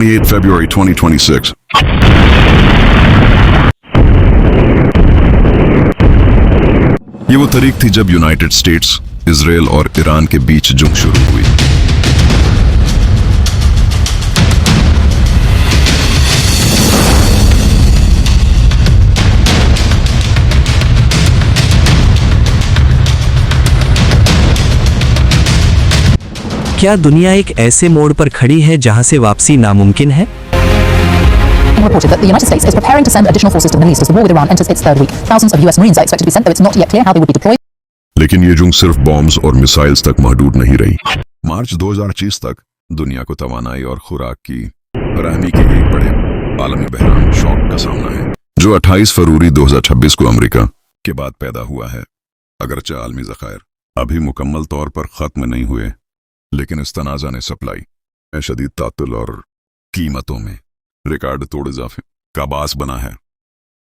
28 February 2026. ये वो तारीख थी जब यूनाइटेड स्टेट्स, इजराइल और ईरान के बीच जंग शुरू हुई। क्या दुनिया एक ऐसे मोड़ पर खड़ी है जहां से वापसी नामुमकिन है? Reported that the United States is preparing to send additional forces to the Middle East as the war with Iran enters its third week. Thousands of US Marines are expected to be sent, though it's not yet clear how they would be deployed. लेकिन ये जंग सिर्फ bombs और missiles तक महदूद नहीं रही। मार्च 2025 तक दुनिया को तवानाई और खुराक की फराहमी के एक बड़े आलमी बहरान शॉक का सामना है, जो 28 फरवरी 2026 को अमेरिका के बाद पैदा हुआ है। अगरचे आलमी ज़खायर अभी मुकम्मल तौर पर ख़त्म नहीं हुए, लेकिन इस तनाज़ा ने सप्लाई में शदीद तातुल और कीमतों में रिकॉर्ड तोड़ इजाफे का बास बना है।